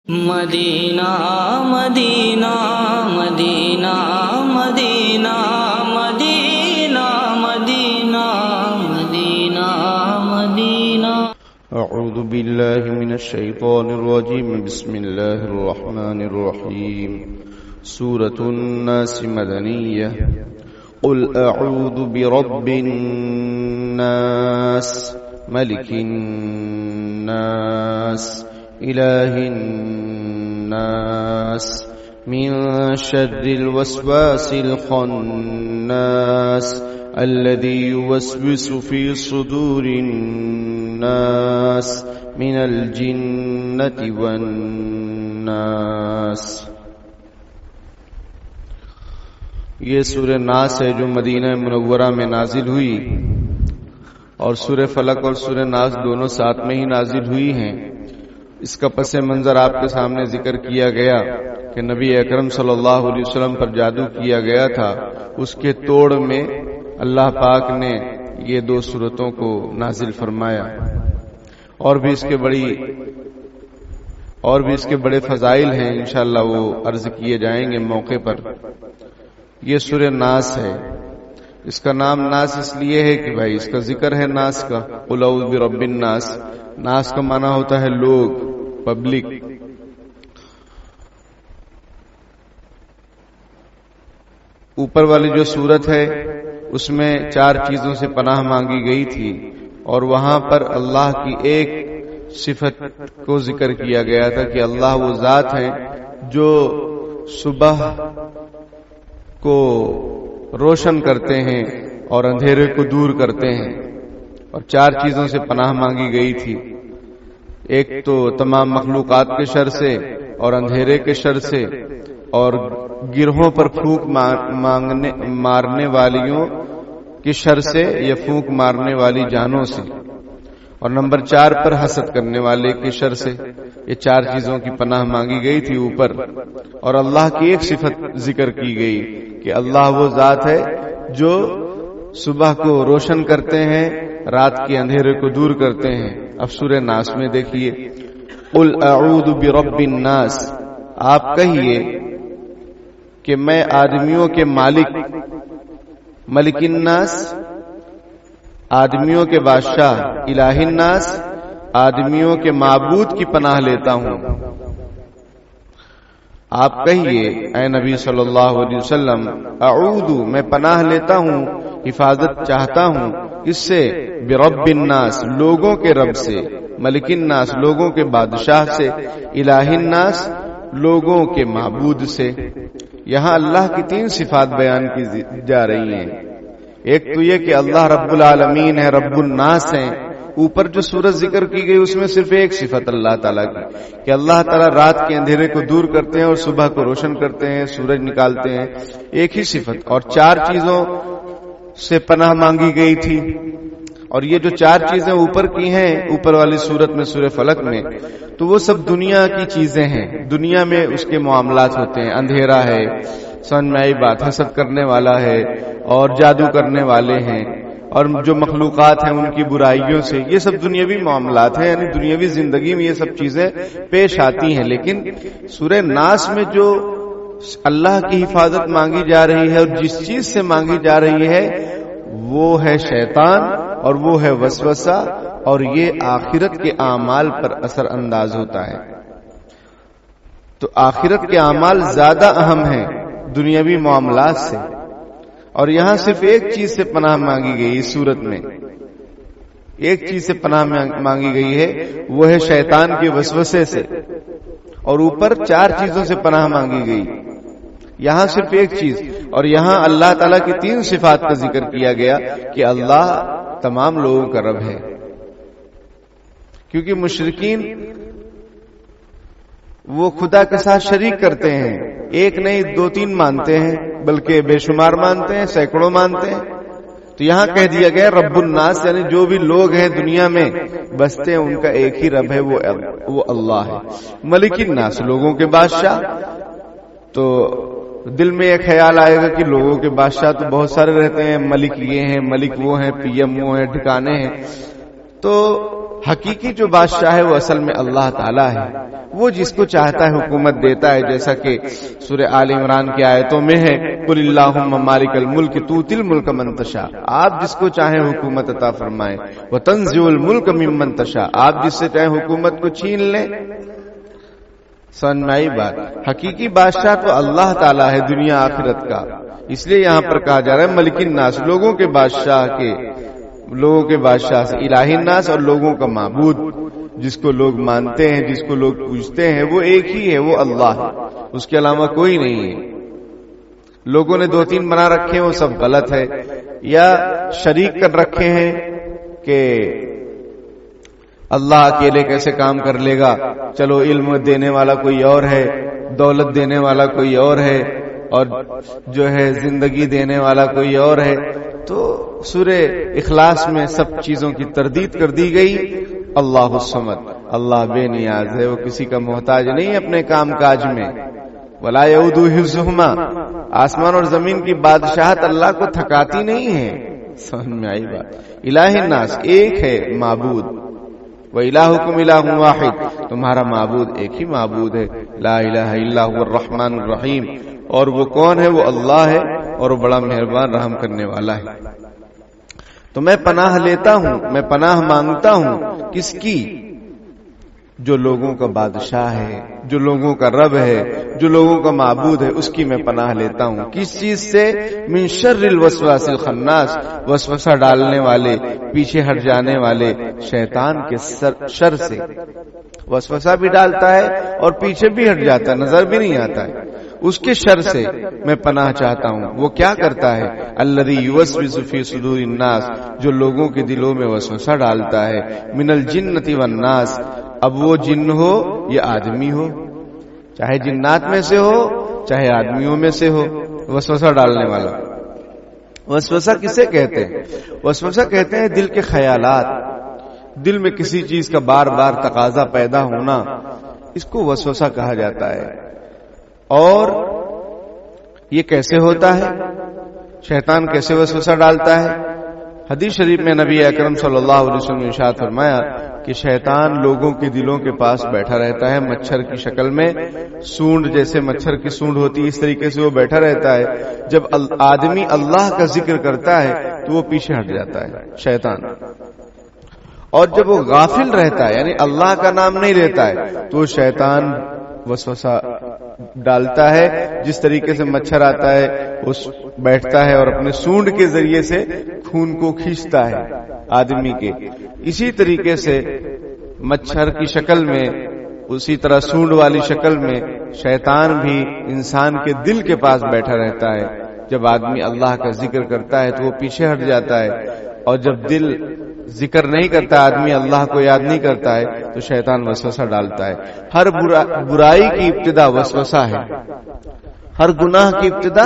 مدینہ مدینہ مدینہ مدینہ مدینہ مدینہ مدینہ مدینہ اعوذ باللہ من الشیطان الرجیم بسم اللہ الرحمن الرحیم سورة الناس مدنیہ قل اعوذ برب الناس ملک الناس الہ الناس من شر الوسواس الخناس الذي يوسوس في صدور الناس من الجنة والناس۔ یہ سورہ ناس ہے جو مدینہ منورہ میں نازل ہوئی، اور سورہ فلق اور سورہ ناس دونوں ساتھ میں ہی نازل ہوئی ہیں۔ اس کا پس منظر آپ کے سامنے ذکر کیا گیا کہ نبی اکرم صلی اللہ علیہ وسلم پر جادو کیا گیا تھا، اس کے توڑ میں اللہ پاک نے یہ دو سورتوں کو نازل فرمایا، اور بھی اس کے بڑے فضائل ہیں، انشاءاللہ وہ عرض کیے جائیں گے موقع پر۔ یہ سورہ ناس ہے، اس کا نام ناس اس لیے ہے کہ بھائی اس کا ذکر ہے ناس کا، قل اعوذ برب الناس۔ ناس کا معنی ہوتا ہے لوگ، پبلک۔ اوپر والی جو سورت ہے اس میں 4 چیزوں سے پناہ مانگی گئی تھی، اور وہاں پر اللہ کی ایک صفت کو ذکر کیا گیا تھا کہ اللہ وہ ذات ہے جو صبح کو روشن کرتے ہیں اور اندھیرے کو دور کرتے ہیں، اور 4 چیزوں سے پناہ مانگی گئی تھی۔ ایک تو تمام مخلوقات کے شر سے، اور اندھیرے کے شر سے، اور گرہوں پر پھونک مارنے والیوں کے شر سے یا پھونک مارنے والی جانوں سے، اور نمبر 4 پر حسد کرنے والے کے شر سے۔ یہ 4 چیزوں کی پناہ مانگی گئی تھی اوپر، اور اللہ کی ایک صفت ذکر کی گئی کہ اللہ وہ ذات ہے جو صبح کو روشن کرتے ہیں، رات کے اندھیرے کو دور کرتے ہیں۔ اب سورہ ناس میں دیکھیے، قل اعوذ برب الناس، آپ کہیے کہ میں آدمیوں کے مالک، ملک الناس آدمیوں کے بادشاہ، الہ الناس آدمیوں کے معبود کی پناہ لیتا ہوں۔ آپ کہیے اے نبی صلی اللہ علیہ وسلم، اعوذ میں پناہ لیتا ہوں، حفاظت چاہتا ہوں اس سے، برب الناس لوگوں کے رب سے، ملک الناس لوگوں کے بادشاہ سے، الہ الناس لوگوں کے معبود سے۔ یہاں اللہ کی 3 صفات بیان کی جا رہی ہیں۔ ایک تو یہ کہ اللہ رب العالمین ہے، رب الناس ہیں۔ اوپر جو سورت ذکر کی گئی اس میں صرف ایک صفت اللہ تعالیٰ کی، کہ اللہ تعالیٰ رات کے اندھیرے کو دور کرتے ہیں اور صبح کو روشن کرتے ہیں، سورج نکالتے ہیں، ایک ہی صفت۔ اور 4 چیزوں سے پناہ مانگی گئی تھی، اور یہ جو 4 چیزیں اوپر کی ہیں، اوپر والی سورت میں سورہ فلق میں، تو وہ سب دنیا کی چیزیں ہیں، دنیا میں اس کے معاملات ہوتے ہیں۔ اندھیرا ہے، سمجھ میں آئی بات، حسد کرنے والا ہے، اور جادو کرنے والے ہیں، اور جو مخلوقات ہیں ان کی برائیوں سے، یہ سب دنیاوی معاملات ہیں، یعنی دنیاوی زندگی میں یہ سب چیزیں پیش آتی ہیں۔ لیکن سورہ ناس میں جو اللہ کی حفاظت مانگی جا رہی ہے، اور جس چیز سے مانگی جا رہی ہے وہ ہے شیطان، اور وہ ہے وسوسہ، اور یہ آخرت کے اعمال پر اثر انداز ہوتا ہے۔ تو آخرت کے اعمال زیادہ اہم ہیں دنیاوی معاملات سے، اور یہاں صرف ایک چیز سے پناہ مانگی گئی اس صورت میں، ایک چیز سے پناہ مانگی گئی ہے، وہ ہے شیطان کے وسوسے سے، اور اوپر 4 چیزوں سے پناہ مانگی گئی، یہاں صرف ایک چیز۔ اور یہاں اللہ تعالیٰ کی 3 صفات کا ذکر کیا گیا کہ اللہ تمام لوگوں کا رب ہے، کیونکہ مشرکین وہ خدا کے ساتھ شریک کرتے ہیں، ایک نہیں 2-3 مانتے ہیں، بلکہ بے شمار مانتے ہیں، سینکڑوں مانتے ہیں۔ تو یہاں کہہ دیا گیا رب الناس، یعنی جو بھی لوگ ہیں دنیا میں بستے ہیں ان کا ایک ہی رب ہے، وہ اللہ ہے۔ ملک الناس لوگوں کے بادشاہ، تو دل میں ایک خیال آئے گا کہ لوگوں کے بادشاہ تو بہت سارے رہتے ہیں، ملک یہ ہیں، ملک وہ ہیں، پی ایم وہ ہیں، ٹھکانے ہیں۔ تو حقیقی جو بادشاہ ہے وہ اصل میں اللہ تعالیٰ ہے. وہ جس کو چاہتا ہے حکومت دیتا ہے، جیسا کہ سورہ آل عمران کی آیتوں میں ہے، قل اللہم مالک الملک تؤتی الملک من تشاء. آپ جس کو چاہیں حکومت عطا فرمائیں. وتنزع الملک ممن تشاء. آپ جس سے چاہیں حکومت کو چھین لیں. سمجھ میں آئی بات؟ حقیقی بادشاہ تو اللہ تعالیٰ ہے دنیا آخرت کا. اس لیے یہاں پر کہا جا رہا ہے ملک الناس، لوگوں کے بادشاہ سے الہ الناس، اور لوگوں کا معبود، جس کو لوگ مانتے ہیں، جس کو لوگ پوجتے ہیں، وہ ایک ہی ہے، وہ اللہ ہے، اس کے علاوہ کوئی نہیں ہے. لوگوں نے 2-3 بنا رکھے ہیں، وہ سب غلط ہے. یا شریک کر رکھے ہیں کہ اللہ اکیلے کیسے کام کر لے گا، چلو علم دینے والا کوئی اور ہے، دولت دینے والا کوئی اور ہے، اور جو ہے زندگی دینے والا کوئی اور ہے. تو سورہ اخلاص میں سب چیزوں کی تردید کر دی گئی. اللہ الصمد، اللہ بے نیاز ہے، وہ کسی کا محتاج نہیں اپنے کام کاج میں. ولا یعود حفظہما، آسمان اور زمین کی بادشاہت اللہ کو تھکاتی نہیں ہے. سمجھ میں آئی بات؟ الہ الناس ایک ہے معبود. وَإِلَٰهُكُمْ إِلَٰهٌ وَاحِدٌ، تمہارا معبود ایک ہی معبود ہے. لا الہ الا هو الرحمن الرحیم. اور وہ کون ہے؟ وہ اللہ ہے، اور وہ بڑا مہربان رحم کرنے والا ہے. تو میں پناہ لیتا ہوں، میں پناہ مانگتا ہوں کس کی؟ جو لوگوں کا بادشاہ ہے، جو لوگوں کا رب ہے، جو لوگوں کا معبود ہے، اس کی میں پناہ لیتا ہوں. کس چیز سے؟ من شر الوسواس الخناس، وسوسہ ڈالنے والے، پیچھے ہٹ جانے والے شیطان کے شر سے. وسوسہ بھی ڈالتا ہے اور پیچھے بھی ہٹ جاتا ہے، نظر بھی نہیں آتا ہے. اس کے شر سے میں پناہ چاہتا ہوں. وہ کیا کرتا ہے؟ الذی یوسوس فی صدور الناس، جو لوگوں کے دلوں میں وسوسہ ڈالتا ہے. من الجنۃ والناس، اب وہ جن ہو یا آدمی ہو، چاہے جنات میں سے ہو چاہے آدمیوں میں سے ہو، وسوسہ ڈالنے والا. وسوسہ کسے کہتے ہیں؟ وسوسہ کہتے ہیں دل کے خیالات. دل میں کسی چیز کا بار بار تقاضا پیدا ہونا، اس کو وسوسہ کہا جاتا ہے. اور یہ کیسے ہوتا ہے؟ شیطان کیسے وسوسہ ڈالتا ہے؟ حدیث شریف میں نبی اکرم صلی اللہ علیہ وسلم نے ارشاد فرمایا کہ شیطان لوگوں کے دلوں کے پاس بیٹھا رہتا ہے مچھر کی شکل میں. سونڈ جیسے مچھر کی سونڈ ہوتی ہے، اس طریقے سے وہ بیٹھا رہتا ہے. جب آدمی اللہ کا ذکر کرتا ہے تو وہ پیچھے ہٹ جاتا ہے شیطان. اور جب وہ غافل رہتا ہے، یعنی اللہ کا نام نہیں لیتا ہے، تو شیطان وسوسہ ڈالتا ہے. جس طریقے سے مچھر آتا ہے، اس بیٹھتا ہے اور اپنے سونڈ کے ذریعے سے خون کو کھینچتا ہے آدمی کے. اسی طریقے سے مچھر کی شکل میں، اسی طرح سونڈ والی شکل میں شیطان بھی انسان کے دل کے پاس بیٹھا رہتا ہے. جب آدمی اللہ کا ذکر کرتا ہے تو وہ پیچھے ہٹ جاتا ہے، اور جب دل ذکر نہیں کرتا، آدمی اللہ کو یاد نہیں کرتا ہے، تو شیطان وسوسہ ڈالتا ہے. ہر برائی کی ابتدا وسوسہ ہے، ہر گناہ کی ابتدا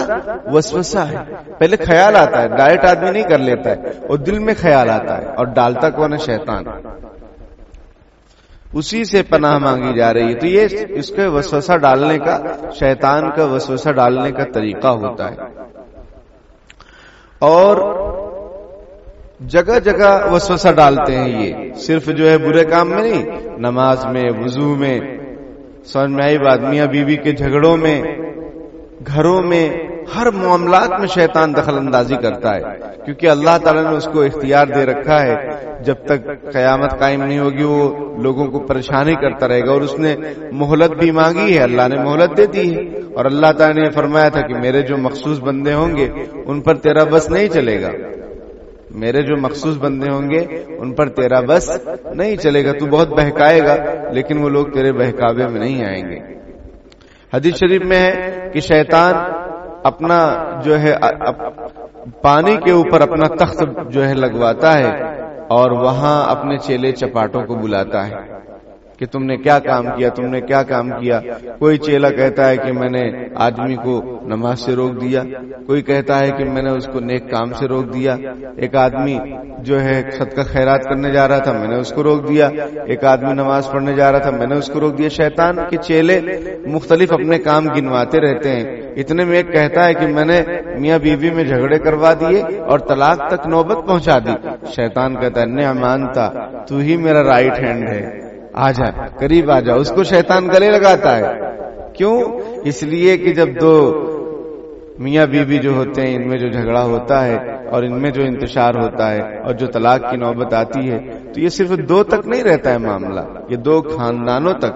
وسوسہ ہے. پہلے خیال آتا ہے، ڈائریکٹ آدمی نہیں کر لیتا ہے، اور دل میں خیال آتا ہے، اور ڈالتا کون ہے؟ شیطان. اسی سے پناہ مانگی جا رہی ہے. تو یہ اس کے وسوسہ ڈالنے کا، شیطان کا وسوسہ ڈالنے کا طریقہ ہوتا ہے. اور جگہ جگہ وسوسہ ڈالتے ہیں. یہ صرف جو ہے برے کام میں نہیں، نماز میں، وضو میں، سمجھ میں آئی بات؟ میاں بیوی کے جھگڑوں میں، گھروں میں، ہر معاملات میں شیطان دخل اندازی کرتا ہے. کیونکہ اللہ تعالیٰ نے اس کو اختیار دے رکھا ہے. جب تک قیامت قائم نہیں ہوگی وہ لوگوں کو پریشانی کرتا رہے گا. اور اس نے مہلت بھی مانگی ہے، اللہ نے مہلت دے دی ہے. اور اللہ تعالیٰ نے فرمایا تھا کہ میرے جو مخصوص بندے ہوں گے ان پر تیرا بس نہیں چلے گا. میرے جو مخصوص بندے ہوں گے ان پر تیرا بس نہیں چلے گا. تو بہت بہکائے گا لیکن وہ لوگ تیرے بہکاوے میں نہیں آئیں گے. حدیث شریف میں ہے کہ شیطان اپنا جو ہے پانی کے اوپر اپنا تخت جو ہے لگواتا ہے، اور وہاں اپنے چیلے چپاٹوں کو بلاتا ہے کہ تم نے کیا کام کیا، تم نے کیا کام کیا۔ کوئی چیلا کہتا ہے کہ میں نے آدمی کو نماز سے روک دیا، کوئی کہتا ہے کہ میں نے اس کو نیک کام سے روک دیا، ایک آدمی جو ہے صدقہ خیرات کرنے جا رہا تھا، میں نے اس کو روک دیا، ایک آدمی نماز پڑھنے جا رہا تھا، میں نے اس کو روک دیا۔ شیطان کے چیلے مختلف اپنے کام گنواتے رہتے ہیں۔ اتنے میں ایک کہتا ہے کہ میں نے میاں بیوی میں جھگڑے کروا دیے اور طلاق تک نوبت پہنچا دی۔ شیطان کہتا ہے نعم انت، تو ہی میرا رائٹ ہینڈ ہے، آ جا قریب آ جا۔ اس کو شیطان گلے لگاتا ہے۔ کیوں؟ اس لیے کہ جب دو میاں بیوی جو ہوتے ہیں، ان میں جو جھگڑا ہوتا ہے اور ان میں جو انتشار ہوتا ہے اور جو طلاق کی نوبت آتی ہے، تو یہ صرف دو تک نہیں رہتا ہے معاملہ، یہ دو خاندانوں تک،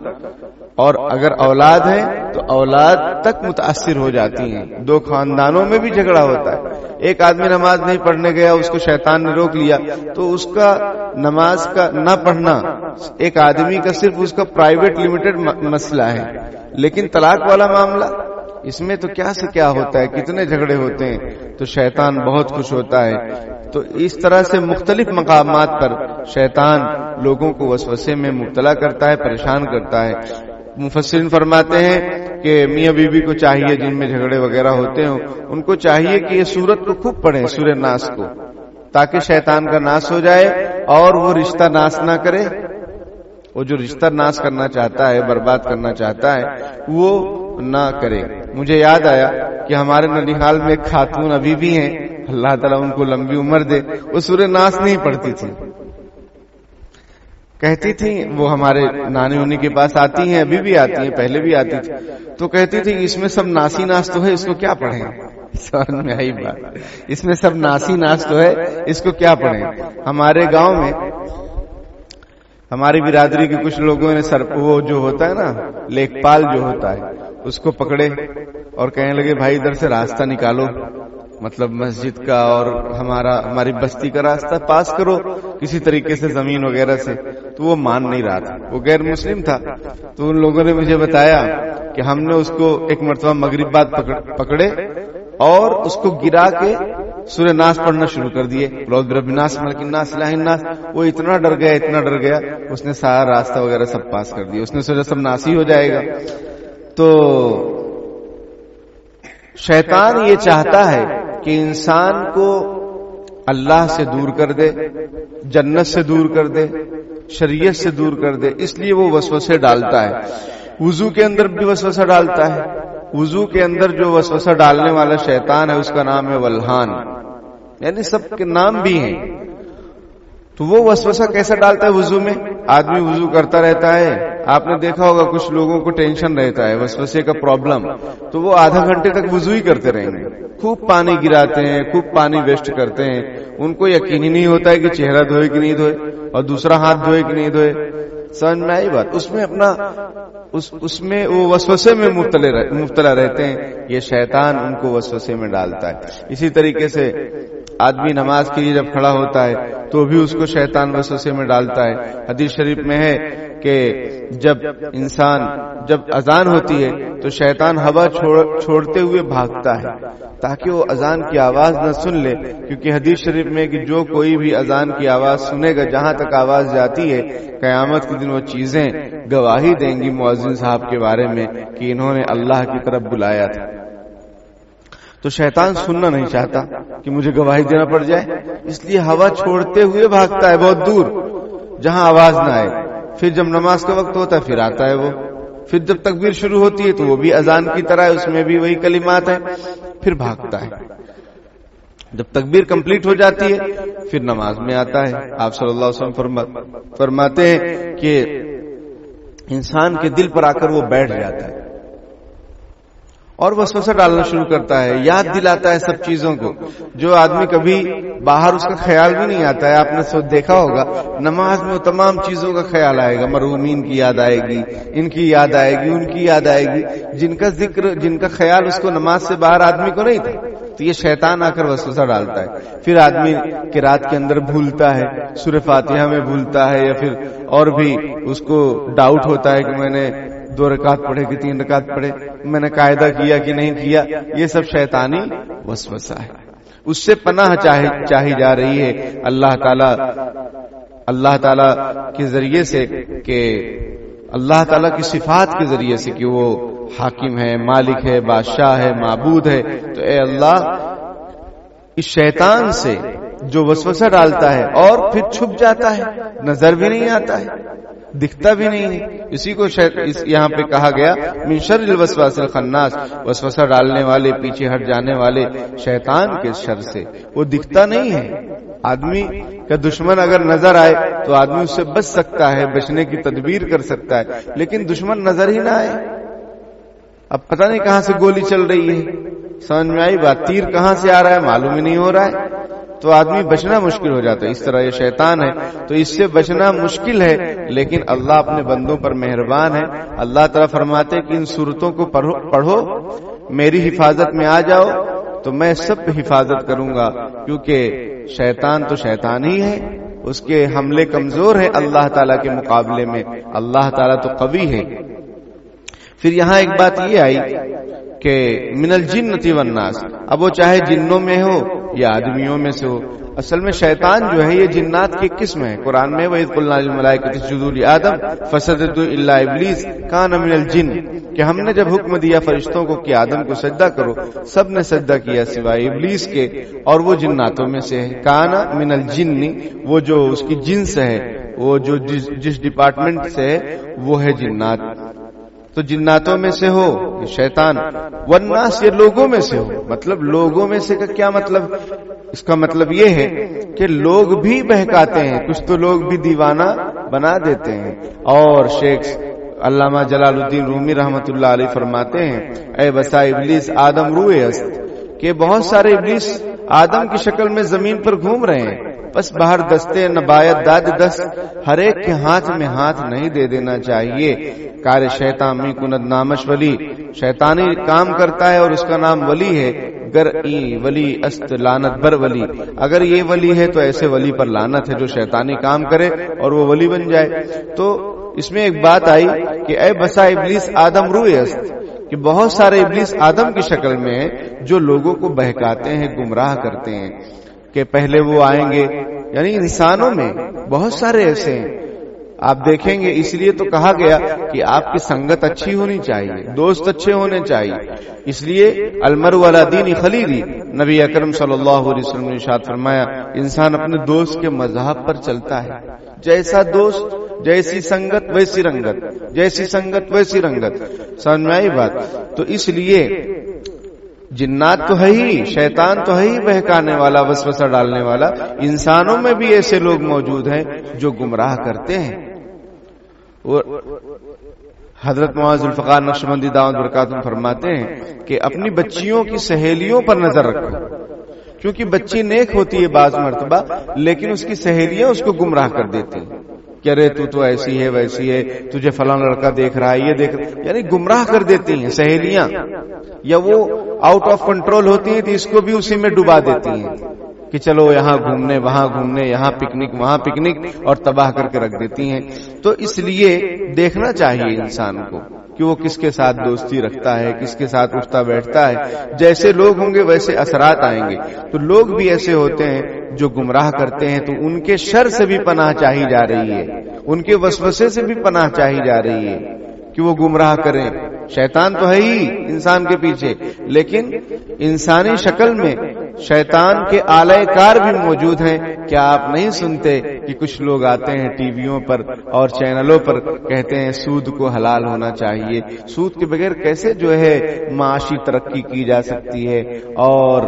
اور اگر اولاد ہے تو اولاد تک متاثر ہو جاتی ہیں۔ دو خاندانوں میں بھی جھگڑا ہوتا ہے۔ ایک آدمی نماز نہیں پڑھنے گیا، اس کو شیطان نے روک لیا، تو اس کا نماز کا نہ پڑھنا ایک آدمی کا صرف اس کا پرائیویٹ لمیٹڈ مسئلہ ہے، لیکن طلاق والا معاملہ، اس میں تو کیا سے کیا ہوتا ہے، کتنے جھگڑے ہوتے ہیں، تو شیطان بہت خوش ہوتا ہے۔ تو اس طرح سے مختلف مقامات پر شیطان لوگوں کو وسوسے میں مبتلا کرتا ہے، پریشان کرتا ہے۔ مفسرین فرماتے ہیں کہ میاں بیوی کو چاہیے جن میں جھگڑے وغیرہ ہوتے ہوں، ان کو چاہیے کہ یہ سورت کو خوب پڑھیں، سورہ ناس کو، تاکہ شیطان کا ناس ہو جائے اور وہ رشتہ ناس نہ کرے۔ وہ جو رشتہ ناس کرنا چاہتا ہے، برباد کرنا چاہتا ہے، وہ نہ کرے۔ مجھے یاد آیا کہ ہمارے ننیحال میں ایک خاتون ابھی بھی ہیں، اللہ تعالیٰ ان کو لمبی عمر دے، وہ سورہ ناس نہیں پڑھتی تھی۔ کہتی تھی، وہ ہمارے نانی انہی کے پاس آتی ہیں، ابھی بھی آتی ہیں، پہلے بھی آتی تھی، تو کہتی تھی اس میں سب ناسی ناس تو ہے، اس کو کیا پڑھیں؟ سمجھ میں آئی بات؟ اس میں سب ناسی ناس تو ہے، اس کو کیا پڑھیں؟ ہمارے گاؤں میں ہماری برادری کے کچھ لوگوں نے وہ جو ہوتا ہے نا لیکپال جو ہوتا ہے، اس کو پکڑے اور کہنے لگے بھائی ادھر سے راستہ نکالو، مطلب مسجد کا اور ہماری بستی کا راستہ پاس کرو کسی طریقے سے، زمین وغیرہ سے۔ تو وہ مان نہیں رہا تھا، وہ غیر مسلم تھا۔ تو ان لوگوں نے مجھے بتایا کہ ہم نے اس کو ایک مرتبہ مغرب بعد پکڑے اور اس کو گرا کے سورہ ناس پڑھنا شروع کر دیے، اعوذ برب الناس ملک الناس الہ الناس۔ وہ اتنا ڈر گیا، اس نے سارا راستہ وغیرہ سب پاس کر دیا، اس نے سوچا سب ناسی ہو جائے گا۔ تو شیطان یہ چاہتا ہے کہ انسان کو اللہ سے دور کر دے، جنت سے دور کر دے، شریعت سے دور کر دے، اس لیے وہ وسوسے ڈالتا ہے۔ وضو کے اندر بھی وسوسہ ڈالتا ہے۔ وضو کے اندر جو وسوسہ ڈالنے والا شیطان ہے اس کا نام ہے ولہان، یعنی سب کے نام بھی ہیں۔ تو وہ وسوسہ کیسا ڈالتا ہے وضو میں؟ آدمی وضو کرتا رہتا ہے، آپ نے دیکھا ہوگا کچھ لوگوں کو ٹینشن رہتا ہے وسوسے کا پرابلم، تو وہ آدھا گھنٹے تک وضو ہی کرتے رہیں گے، خوب پانی گراتے ہیں، خوب پانی ویسٹ کرتے ہیں، ان کو یقین ہی نہیں ہوتا ہے کہ چہرہ دھوئے کہ نہیں دھوئے اور دوسرا ہاتھ دھوئے کہ نہیں دھوئے۔ سمجھ میں آئی بات؟ اس میں وہ وسوسے میں مبتلا رہتے ہیں، یہ شیطان ان کو وسوسے میں ڈالتا ہے۔ اسی طریقے سے آدمی نماز کے لیے جب کھڑا ہوتا ہے تو بھی اس کو شیطان وسوسے میں ڈالتا ہے۔ حدیث شریف میں ہے کہ جب اذان ہوتی ہے تو شیطان ہوا چھوڑتے ہوئے بھاگتا ہے تاکہ وہ اذان کی آواز نہ سن لے، کیونکہ حدیث شریف میں کہ جو کوئی بھی اذان کی آواز سنے گا، جہاں تک آواز جاتی ہے، قیامت کے دن وہ چیزیں گواہی دیں گی مؤذن صاحب کے بارے میں کہ انہوں نے اللہ کی طرف بلایا تھا۔ تو شیطان سننا نہیں چاہتا کہ مجھے گواہی دینا پڑ جائے، اس لیے ہوا چھوڑتے ہوئے بھاگتا ہے بہت دور جہاں آواز نہ آئے۔ پھر جب نماز کا وقت ہوتا ہے پھر آتا ہے وہ، پھر جب تکبیر شروع ہوتی ہے تو وہ بھی اذان کی طرح ہے، اس میں بھی وہی کلمات ہیں، پھر بھاگتا ہے۔ جب تکبیر کمپلیٹ ہو جاتی ہے پھر نماز میں آتا ہے۔ آپ صلی اللہ علیہ وسلم فرماتے ہیں کہ انسان کے دل پر آ کر وہ بیٹھ جاتا ہے اور وسوسہ ڈالنا شروع کرتا ہے، یاد دلاتا ہے سب چیزوں کو جو آدمی کبھی باہر اس کا خیال بھی نہیں آتا ہے۔ آپ نے دیکھا ہوگا نماز میں تمام چیزوں کا خیال آئے گا، مرحومین کی یاد آئے گی، ان کی یاد آئے گی، ان کی یاد آئے گی، جن کا خیال اس کو نماز سے باہر آدمی کو نہیں تھا۔ تو یہ شیطان آ کر وسوسہ ڈالتا ہے۔ پھر آدمی قرات کے اندر بھولتا ہے، سورہ فاتحہ میں بھولتا ہے، یا پھر اور بھی اس کو ڈاؤٹ ہوتا ہے کہ میں نے 2 رکعت پڑھے کہ 3 رکعت پڑھے، میں نے قاعدہ کیا کہ نہیں کیا۔ یہ سب شیطانی وسوسہ ہے، اس سے پناہ چاہی جا رہی ہے اللہ تعالی کے ذریعے سے کہ اللہ تعالیٰ کی صفات کے ذریعے سے کہ وہ حاکم ہے، مالک ہے، بادشاہ ہے، معبود ہے، تو اے اللہ اس شیطان سے جو وسوسہ ڈالتا ہے اور پھر چھپ جاتا ہے، نظر بھی نہیں آتا ہے، دکھتا بھی نہیں ہے، اسی کو یہاں پہ کہا گیا من شر الوسواس الخناس، وسوسہ ڈالنے والے، پیچھے ہٹ جانے والے شیطان کے شر سے۔ وہ دکھتا نہیں ہے، آدمی کا دشمن اگر نظر آئے تو آدمی اس سے بچ سکتا ہے، بچنے کی تدبیر کر سکتا ہے، لیکن دشمن نظر ہی نہ آئے، اب پتہ نہیں کہاں سے گولی چل رہی ہے، سمجھ میں آئی بات، تیر کہاں سے آ رہا ہے معلوم ہی نہیں ہو رہا ہے، تو آدمی بچنا مشکل ہو جاتا ہے۔ اس طرح یہ شیطان ہے، تو اس سے بچنا مشکل ہے، لیکن اللہ اپنے بندوں پر مہربان ہے۔ اللہ تعالیٰ فرماتے کہ ان سورتوں کو پڑھو، میری حفاظت میں آ جاؤ تو میں سب پہ حفاظت کروں گا، کیونکہ شیطان تو شیطان ہی ہے، اس کے حملے کمزور ہیں اللہ تعالیٰ کے مقابلے میں، اللہ تعالیٰ تو قوی ہے۔ پھر یہاں ایک بات یہ آئی کہ من الجنۃ والناس، اب وہ چاہے جنوں میں ہو یا آدمیوں میں سے ہو، اصل میں شیطان جو ہے یہ جنات کی قسم ہے۔ قرآن میں وَإِذْ قُلْنَا لِلْمَلَائِكَةِ اسْجُدُوا لِآدَمَ فَسَجَدُوا إِلَّا إِبْلِيسَ كَانَ مِنَ الْجِنِّ، کہ ہم نے جب حکم دیا فرشتوں کو کہ آدم کو سجدہ کرو، سب نے سجدہ کیا سوائے ابلیس کے، اور وہ جناتوں میں سے ہے۔ کان من الجن، وہ جو اس کی جنس ہے، وہ جو جس ڈپارٹمنٹ سے ہے وہ ہے جنات، تو جناتوں میں سے ہو شیطان، والناس، یہ لوگوں میں سے ہو، مطلب لوگوں میں سے کا کیا مطلب؟ اس کا مطلب یہ ہے کہ لوگ بھی بہکاتے ہیں، کچھ تو لوگ بھی دیوانہ بنا دیتے ہیں۔ اور شیخ علامہ جلال الدین رومی رحمت اللہ علیہ فرماتے ہیں اے بسا ابلیس آدم روئے است، کہ بہت سارے ابلیس آدم کی شکل میں زمین پر گھوم رہے ہیں، بس باہر دستے نبایت داد دست، ہر ایک کے ہاتھ میں ہاتھ نہیں دے دینا چاہیے۔ کار شیطان می کند نامش ولی، شیطانی کام کرتا ہے اور اس کا نام ولی ہے۔ گر ای ولی است لعنت بر ولی، اگر یہ ولی ہے تو ایسے ولی پر لعنت ہے جو شیطانی کام کرے اور وہ ولی بن جائے۔ تو اس میں ایک بات آئی کہ اے بسا ابلیس آدم روئے است، کہ بہت سارے ابلیس آدم کی شکل میں ہیں جو لوگوں کو بہکاتے ہیں، گمراہ کرتے ہیں، کہ پہلے وہ آئیں گے، یعنی انسانوں میں بہت سارے ایسے ہیں آپ دیکھیں گے۔ اس لیے تو کہا گیا کہ آپ کی سنگت اچھی ہونی چاہیے، دوست اچھے ہونے چاہیے، اس لیے المرء علی دین خلیلی، نبی اکرم صلی اللہ علیہ وسلم نے ارشاد فرمایا انسان اپنے دوست کے مذہب پر چلتا ہے، جیسا دوست جیسی سنگت ویسی رنگت، جیسی سنگت ویسی رنگت، سمجھ میں آئی بات؟ تو اس لیے جنات تو ہے ہی، شیطان تو ہے ہی بہکانے والا، وسوسہ ڈالنے والا، انسانوں میں بھی ایسے لوگ موجود ہیں جو گمراہ کرتے ہیں۔ حضرت معاذ ذوالفقار نقشبندی دامت برکاتہ فرماتے ہیں کہ اپنی بچیوں کی سہیلیوں پر نظر رکھو، کیونکہ بچی نیک ہوتی ہے بعض مرتبہ، لیکن اس کی سہیلیاں اس کو گمراہ کر دیتی ہیں کہ ارے تو ایسی ہے ویسی ہے، تجھے فلاں لڑکا دیکھ رہا ہے، یہ دیکھ رہا ہے، یعنی گمراہ کر دیتی ہیں سہیلیاں، یا وہ آؤٹ آف کنٹرول ہوتی ہیں تو اس کو بھی اسی میں ڈبا دیتی ہیں کہ چلو یہاں گھومنے وہاں گھومنے، یہاں پکنک وہاں پکنک، اور تباہ کر کے رکھ دیتی ہیں۔ تو اس لیے دیکھنا چاہیے انسان کو کہ وہ کس کے ساتھ دوستی رکھتا ہے، کس کے ساتھ اٹھتا بیٹھتا ہے، جیسے لوگ ہوں گے ویسے اثرات آئیں گے۔ تو لوگ بھی ایسے ہوتے ہیں جو گمراہ کرتے ہیں، تو ان کے شر سے بھی پناہ چاہی جا رہی ہے، ان کے وسوسے سے بھی پناہ چاہی جا رہی ہے کہ وہ گمراہ کریں۔ شیطان تو ہے ہی انسان کے پیچھے، لیکن انسانی شکل میں شیطان کے آلہ کار بھی موجود ہیں۔ کیا آپ نہیں سنتے کہ کچھ لوگ آتے ہیں ٹی ویوں پر اور چینلوں پر کہتے ہیں سود کو حلال ہونا چاہیے، سود کے بغیر کیسے جو ہے معاشی ترقی کی جا سکتی ہے اور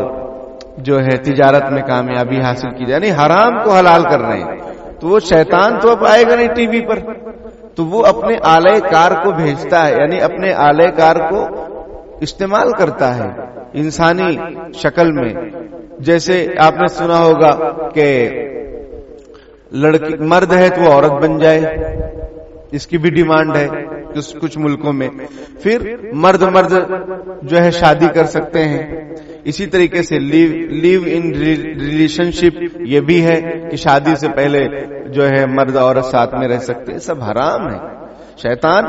جو ہے تجارت میں کامیابی حاصل کی جائے، یعنی حرام کو حلال کر رہے ہیں۔ تو وہ شیطان تو اب آئے گا نہیں ٹی وی پر، تو وہ اپنے آلہ کار کو بھیجتا ہے، یعنی اپنے آلہ کار کو استعمال کرتا ہے انسانی شکل میں۔ جیسے آپ نے سنا ہوگا کہ لڑکی مرد ہے تو وہ عورت بن جائے، اس کی بھی ڈیمانڈ ہے کچھ ملکوں میں۔ پھر مرد جو ہے شادی کر سکتے ہیں، اسی طریقے سے لیو ان ریلیشن شپ یہ بھی ہے کہ شادی سے پہلے جو ہے مرد عورت ساتھ میں رہ سکتے ہیں، سب حرام ہے۔ شیطان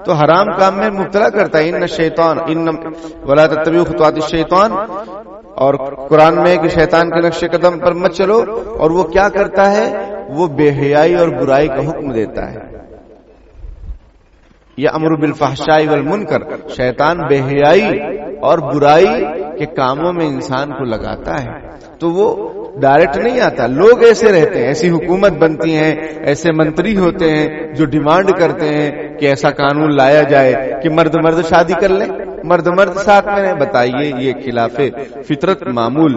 تو حرام کام میں مبتلا کرتا ہے، ان شیطان ولا تتبعوا خطوات الشیطان، اور قرآن میں کہ شیطان کے نقش قدم پر مت چلو، اور وہ کیا کرتا ہے، وہ بے حیائی اور برائی کا حکم دیتا ہے۔ یا امر بالفحشاء والمنکر، شیطان بے حیائی اور برائی کے کاموں میں انسان کو لگاتا ہے، تو وہ ڈائریکٹ نہیں آتا. لوگ ایسے رہتے ہیں، ایسی حکومت بنتی ہیں، ایسے منتری ہوتے ہیں جو ڈیمانڈ کرتے ہیں کہ ایسا قانون لایا جائے کہ مرد مرد شادی کر لیں، مرد مرد ساتھ میں رہیں. بتائیے یہ خلاف فطرت معمول.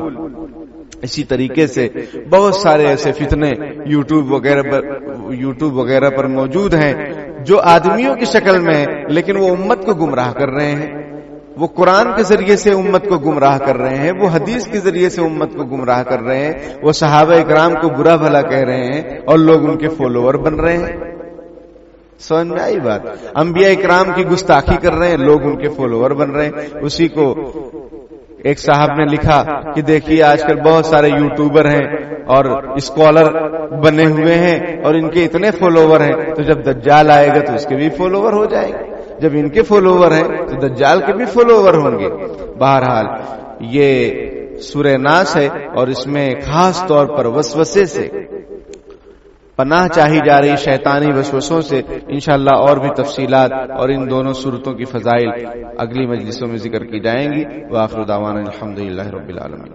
اسی طریقے سے بہت سارے ایسے فتنے یوٹیوب وغیرہ پر موجود ہیں جو آدمیوں کی شکل میں ہیں، لیکن وہ امت کو گمراہ کر رہے ہیں. وہ قرآن کے ذریعے سے امت کو گمراہ کر رہے ہیں، وہ حدیث کے ذریعے سے امت کو گمراہ کر رہے ہیں، وہ صحابہ اکرام کو برا بھلا کہہ رہے ہیں اور لوگ ان کے فالوور بن رہے ہیں. سمجھ میں آئی بات؟ انبیاء اکرام کی گستاخی کر رہے ہیں، لوگ ان کے فالوور بن رہے ہیں. اسی کو ایک صاحب نے لکھا کہ دیکھیے آج کل بہت سارے یوٹیوبر ہیں اور اسکالر بنے ہوئے ہیں اور ان کے اتنے فالوور ہیں، تو جب دجال آئے گا تو اس کے بھی فالوور ہو جائیں گے. جب ان کے فالوور ہیں تو دجال کے بھی فالوور ہوں گے. بہرحال یہ سورہ ناس ہے اور اس میں خاص طور پر وسوسے سے پناہ چاہی جا رہی، شیطانی وسوسوں سے. انشاءاللہ اور بھی تفصیلات اور ان دونوں سورتوں کی فضائل اگلی مجلسوں میں ذکر کی جائیں گی. وآخر دعوانا الحمدللہ رب العالمین.